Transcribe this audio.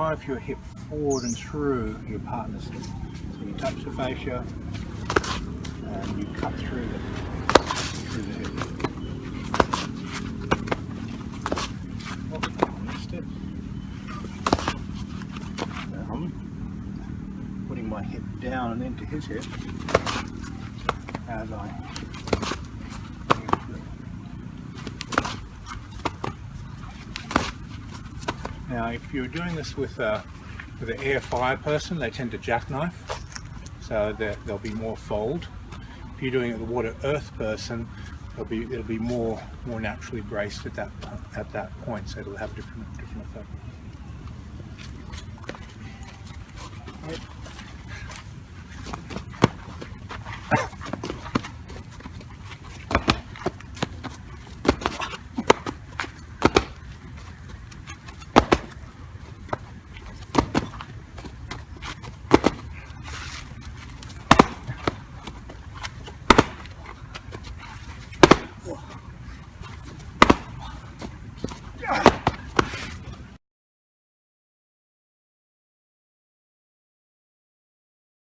drive your hip forward and through your partner's hip. So you touch the fascia and you cut through the hip. Missed it. So I'm putting my hip down and into his hip as I. Now, if you're doing this with an air fire person, they tend to jackknife, so there'll be more fold. If you're doing it with a water earth person, it'll be more naturally braced at that point, so it'll have different effect. Right.